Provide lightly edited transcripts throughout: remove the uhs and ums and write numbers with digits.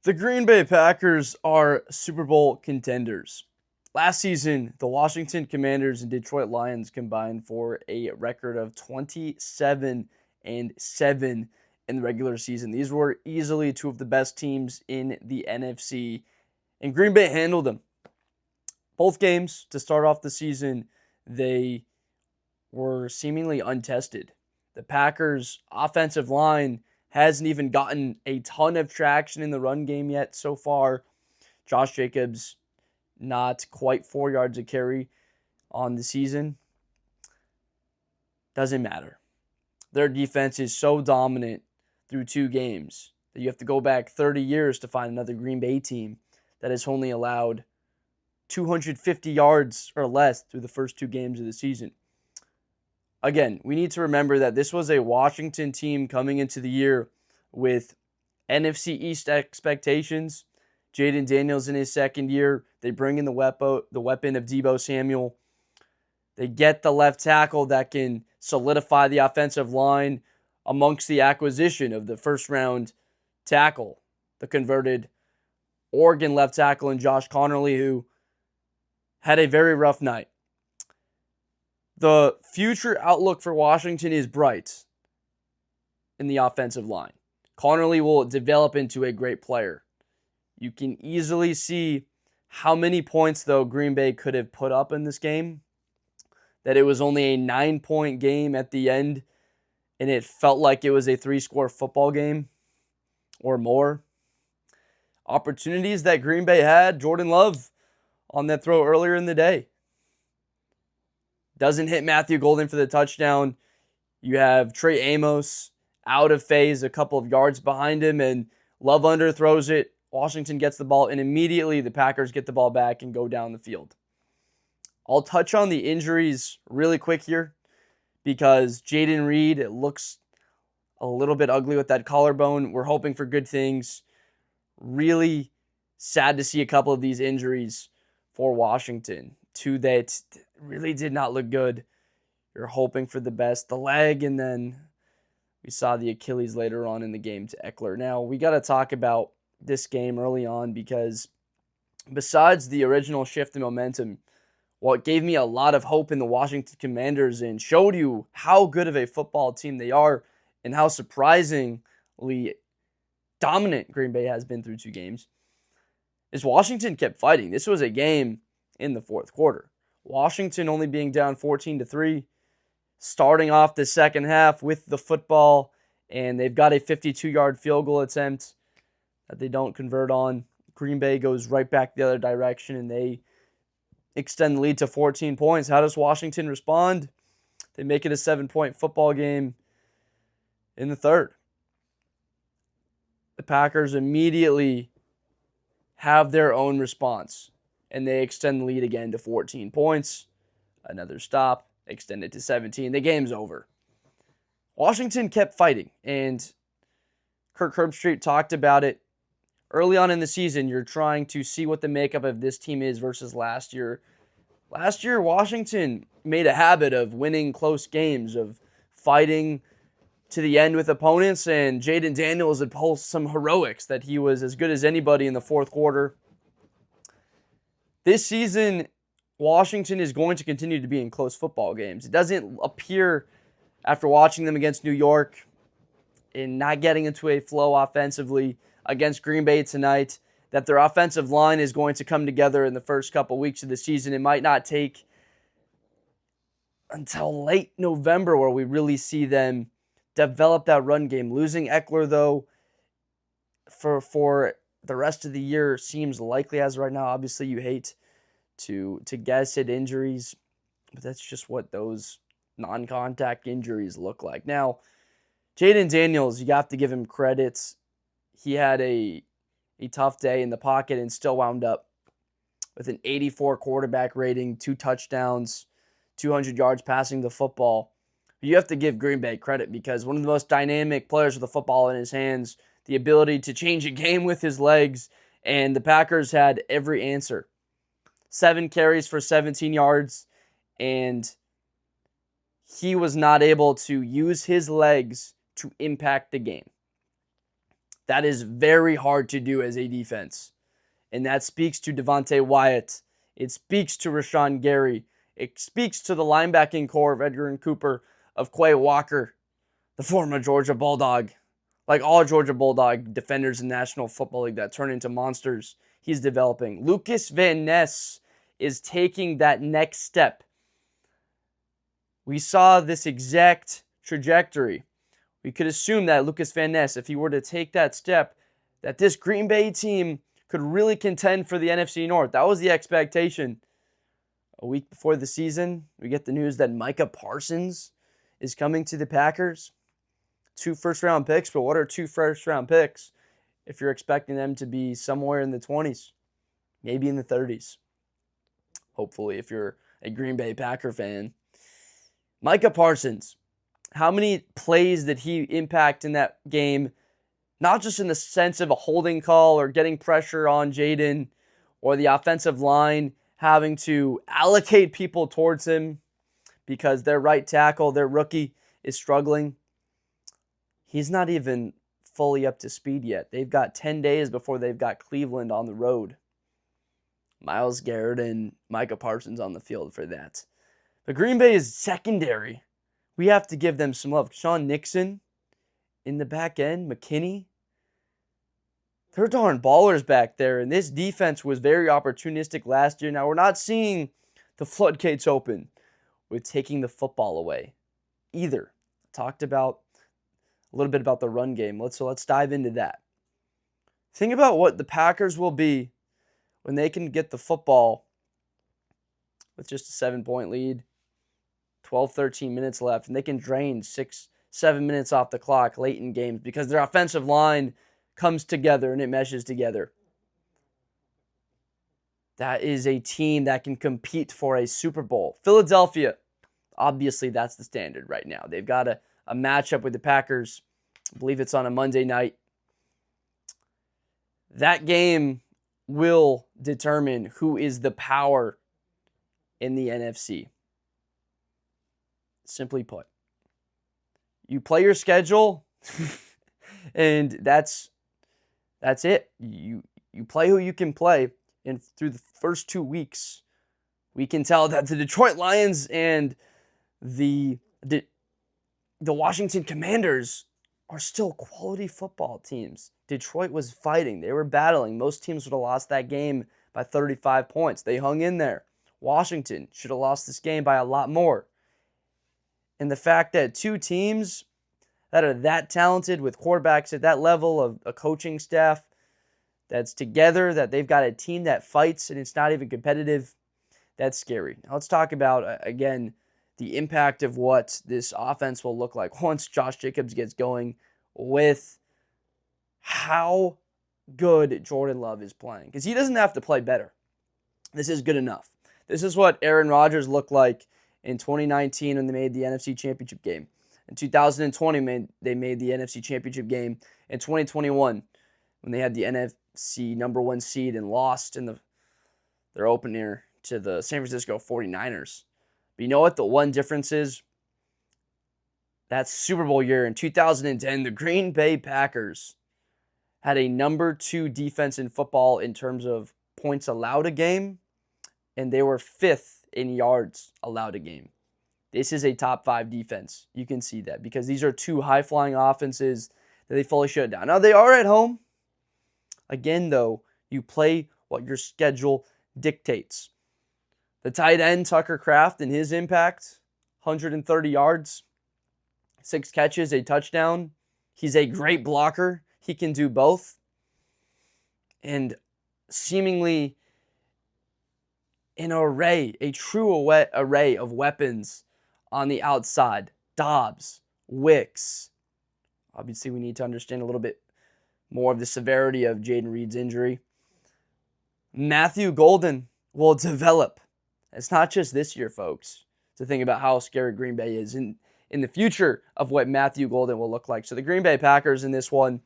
The Green Bay Packers are Super Bowl contenders. Last season, the Washington Commanders and Detroit Lions combined for a record of 27-7 in the regular season. These were easily two of the best teams in the NFC, and Green Bay handled them. Both games to start off the season, they were seemingly untested. The Packers' offensive line hasn't even gotten a ton of traction in the run game yet so far. Josh Jacobs, not quite 4 yards a carry on the season. Doesn't matter. Their defense is so dominant through two games that you have to go back 30 years to find another Green Bay team that has only allowed 250 yards or less through the first two games of the season. Again, we need to remember that this was a Washington team coming into the year with NFC East expectations. Jayden Daniels in his second year. They bring in the weapon of Deebo Samuel. They get the left tackle that can solidify the offensive line amongst the acquisition of the first-round tackle, the converted Oregon left tackle in Josh Connerly, who had a very rough night. The future outlook for Washington is bright in the offensive line. Connerly will develop into a great player. You can easily see how many points, though, Green Bay could have put up in this game. That it was only a 9-point game at the end, and it felt like it was a 3-score football game or more. Opportunities that Green Bay had, Jordan Love on that throw earlier in the day. Doesn't hit Matthew Golden for the touchdown. You have Trey Amos out of phase, a couple of yards behind him, and Love underthrows it. Washington gets the ball, and immediately the Packers get the ball back and go down the field. I'll touch on the injuries really quick here because Jayden Reed, it looks a little bit ugly with that collarbone. We're hoping for good things. Really sad to see a couple of these injuries for Washington. Two that really did not look good. You're hoping for the best. The leg, and then we saw the Achilles later on in the game to Eckler. Now, we got to talk about this game early on because besides the original shift in momentum, what gave me a lot of hope in the Washington Commanders and showed you how good of a football team they are and how surprisingly dominant Green Bay has been through two games, is Washington kept fighting. This was a game in the fourth quarter. Washington only being down 14-3, starting off the second half with the football, and they've got a 52-yard field goal attempt that they don't convert on. Green Bay goes right back the other direction, and they extend the lead to 14 points. How does Washington respond? They make it a 7-point football game in the third. The Packers immediately have their own response, and they extend the lead again to 14 points. Another stop, extend it to 17. The game's over. Washington kept fighting, and Kirk Herbstreit talked about it. Early on in the season, you're trying to see what the makeup of this team is versus last year. Last year, Washington made a habit of winning close games, of fighting to the end with opponents, and Jayden Daniels had pulled some heroics that he was as good as anybody in the fourth quarter. This season, Washington is going to continue to be in close football games. It doesn't appear, after watching them against New York and not getting into a flow offensively against Green Bay tonight, that their offensive line is going to come together in the first couple weeks of the season. It might not take until late November where we really see them develop that run game. Losing Eckler, though, for the rest of the year seems likely as right now. Obviously, you hate to guess at injuries, but that's just what those non-contact injuries look like. Now, Jayden Daniels, you have to give him credit. He had a tough day in the pocket and still wound up with an 84 quarterback rating, 2 touchdowns, 200 yards passing the football. You have to give Green Bay credit because one of the most dynamic players with the football in his hands, the ability to change a game with his legs, and the Packers had every answer. 7 carries for 17 yards, and he was not able to use his legs to impact the game. That is very hard to do as a defense. And that speaks to Devontae Wyatt. It speaks to Rashawn Gary. It speaks to the linebacking core of Edgar and Cooper, of Quay Walker, the former Georgia Bulldog. Like all Georgia Bulldog defenders in the National Football League that turn into monsters, he's developing. Lucas Van Ness is taking that next step. We saw this exact trajectory. We could assume that Lucas Van Ness, if he were to take that step, that this Green Bay team could really contend for the NFC North. That was the expectation. A week before the season, we get the news that Micah Parsons is coming to the Packers. 2 first-round picks, but what are 2 first-round picks if you're expecting them to be somewhere in the 20s, maybe in the 30s? Hopefully, if you're a Green Bay Packer fan. Micah Parsons, how many plays did he impact in that game? Not just in the sense of a holding call or getting pressure on Jayden or the offensive line having to allocate people towards him because their right tackle, their rookie, is struggling. He's not even fully up to speed yet. They've got 10 days before they've got Cleveland on the road. Myles Garrett and Micah Parsons on the field for that. But Green Bay is secondary. We have to give them some love. Sean Nixon in the back end, McKinney. They're darn ballers back there, and this defense was very opportunistic last year. Now, we're not seeing the floodgates open with taking the football away either. Talked about a little bit about the run game. Let's dive into that. Think about what the Packers will be when they can get the football with just a 7-point lead, 12, 13 minutes left, and they can drain 6, 7 minutes off the clock late in games because their offensive line comes together and it meshes together. That is a team that can compete for a Super Bowl. Philadelphia, obviously that's the standard right now. They've got a matchup with the Packers. I believe it's on a Monday night. That game will determine who is the power in the NFC. Simply put, you play your schedule, and that's it. You play who you can play, and through the first 2 weeks, we can tell that the Detroit Lions and the Washington Commanders are still quality football teams. Detroit was fighting. They were battling. Most teams would have lost that game by 35 points. They hung in there. Washington should have lost this game by a lot more. And the fact that 2 teams that are that talented with quarterbacks at that level of a coaching staff that's together, that they've got a team that fights and it's not even competitive, that's scary. Now let's talk about, again, the impact of what this offense will look like once Josh Jacobs gets going with how good Jordan Love is playing. Because he doesn't have to play better. This is good enough. This is what Aaron Rodgers looked like in 2019 when they made the NFC Championship game. In 2020, they made the NFC Championship game. In 2021, when they had the NFC number 1 seed and lost in their opener to the San Francisco 49ers. But you know what the one difference is? That Super Bowl year in 2010, the Green Bay Packers had a number 2 defense in football in terms of points allowed a game, and they were 5th in yards allowed a game. This is a top 5 defense. You can see that because these are 2 high-flying offenses that they fully shut down. Now, they are at home. Again, though, you play what your schedule dictates. The tight end, Tucker Kraft, and his impact, 130 yards, 6 catches, a touchdown. He's a great blocker. He can do both. And seemingly a true array of weapons on the outside. Dobbs, Wicks. Obviously, we need to understand a little bit more of the severity of Jayden Reed's injury. Matthew Golden will develop. It's not just this year, folks, to think about how scary Green Bay is in the future of what Matthew Golden will look like. So the Green Bay Packers in this one,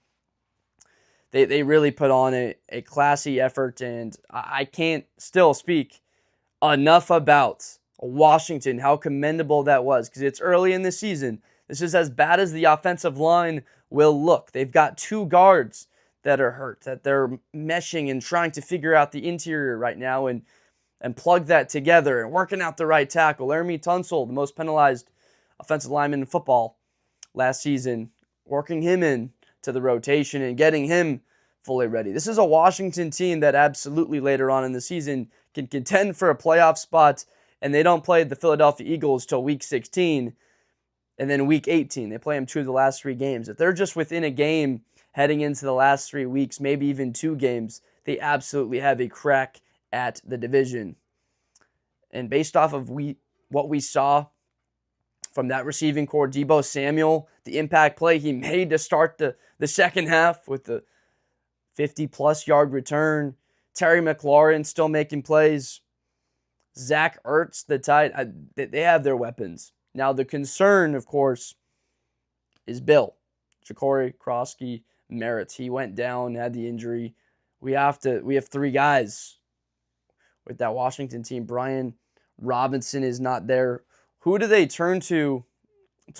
they really put on a classy effort, and I can't still speak enough about Washington, how commendable that was, because it's early in the season. This is as bad as the offensive line will look. They've got 2 guards that are hurt, that they're meshing and trying to figure out the interior right now and plug that together and working out the right tackle. Laramie Tunsil, the most penalized offensive lineman in football last season, working him in to the rotation and getting him fully ready. This is a Washington team that absolutely later on in the season can contend for a playoff spot, and they don't play the Philadelphia Eagles till week 16, and then week 18. They play them 2 of the last 3 games. If they're just within a game heading into the last 3 weeks, maybe even 2 games, they absolutely have a crack at the division. And based off of what we saw from that receiving core, Deebo Samuel, the impact play he made to start the second half with the 50-plus yard return, Terry McLaurin still making plays, Zach Ertz, the tight, they have their weapons. Now the concern, of course, is Bill. Ja'Cory Krosky Merritt. He went down, had the injury. We have 3 guys with that Washington team. Brian Robinson is not there. Who do they turn to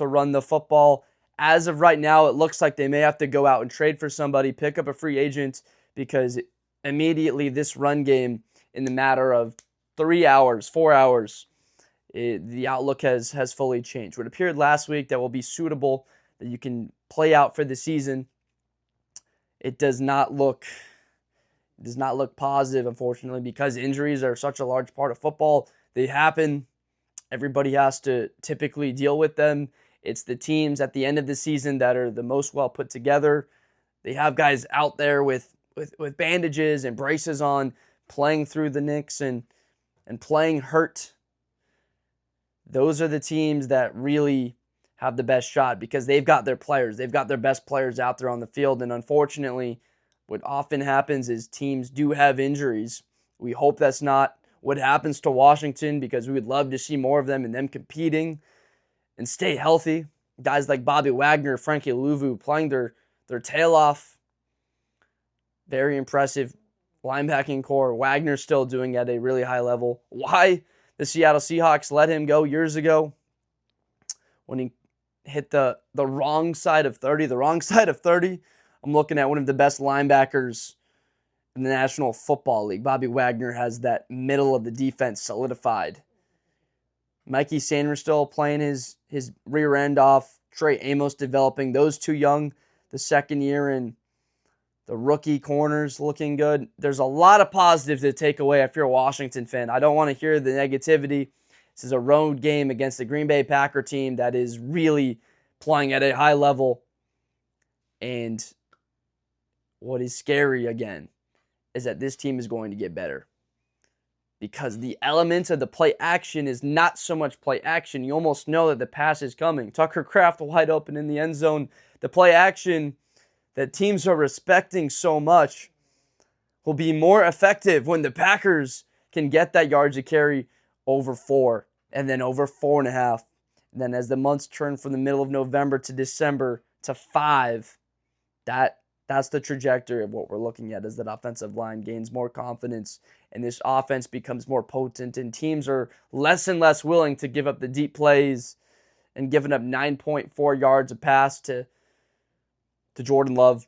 run the football? As of right now, it looks like they may have to go out and trade for somebody, pick up a free agent, because immediately this run game, in the matter of 3 hours, 4 hours, the outlook has fully changed. What appeared last week that will be suitable, that you can play out for the season, it does not look positive, unfortunately, because injuries are such a large part of football. They happen. Everybody has to typically deal with them. It's the teams at the end of the season that are the most well put together. They have guys out there with bandages and braces on, playing through the nicks and playing hurt. Those are the teams that really have the best shot because they've got their players. They've got their best players out there on the field. And unfortunately, what often happens is teams do have injuries. We hope that's not what happens to Washington, because we would love to see more of them and them competing and stay healthy. Guys like Bobby Wagner, Frankie Louvu playing their tail off. Very impressive linebacking core. Wagner still doing at a really high level. Why the Seattle Seahawks let him go years ago when he hit the wrong side of 30. The wrong side of 30. I'm looking at one of the best linebackers in the National Football League. Bobby Wagner has that middle of the defense solidified. Mikey Sanders still playing his rear end off. Trey Amos developing. Those 2 young, the second year, and the rookie corners looking good. There's a lot of positives to take away if you're a Washington fan. I don't want to hear the negativity. This is a road game against the Green Bay Packer team that is really playing at a high level. And what is scary, again, is that this team is going to get better. Because the elements of the play action is not so much play action. You almost know that the pass is coming. Tucker Kraft wide open in the end zone. The play action that teams are respecting so much will be more effective when the Packers can get that yards to carry over 4 and then over 4.5. And then as the months turn from the middle of November to December to 5, that's the trajectory of what we're looking at, as that offensive line gains more confidence and this offense becomes more potent, and teams are less and less willing to give up the deep plays and giving up 9.4 yards a pass to Jordan Love.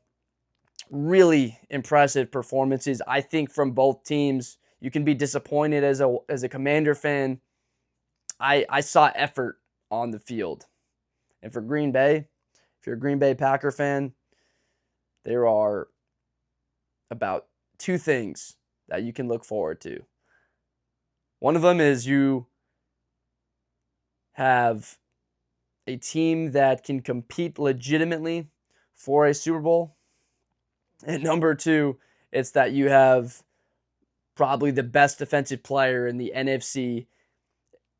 Really impressive performances, I think, from both teams. You can be disappointed as a Commander fan. I saw effort on the field. And for Green Bay, if you're a Green Bay Packer fan, there are about 2 things that you can look forward to. One of them is you have a team that can compete legitimately for a Super Bowl. And number 2, it's that you have probably the best defensive player in the NFC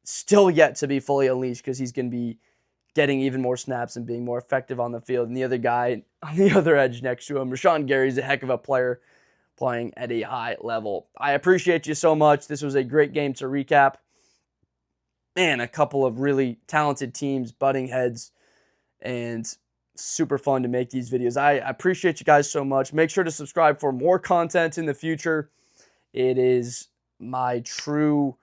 still yet to be fully unleashed, because he's going to be getting even more snaps and being more effective on the field. And the other guy on the other edge next to him, Rashawn Gary's a heck of a player playing at a high level. I appreciate you so much. This was a great game to recap. Man, a couple of really talented teams butting heads, and super fun to make these videos. I appreciate you guys so much. Make sure to subscribe for more content in the future. It is my true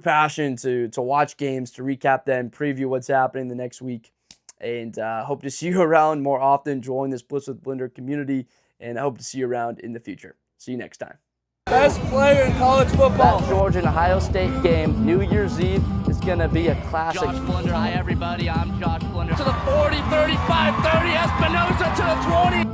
passion to watch games, to recap them, preview what's happening the next week. And hope to see you around more often. Join this Bliss with Blender community and I hope to see you around in the future. See you next time. Best player in college football. That Georgia and Ohio State game, New Year's Eve, is going to be a classic. Josh Blunder. Hi, everybody. I'm Josh Blunder. To the 40, 35, 30, Espinosa to the 20.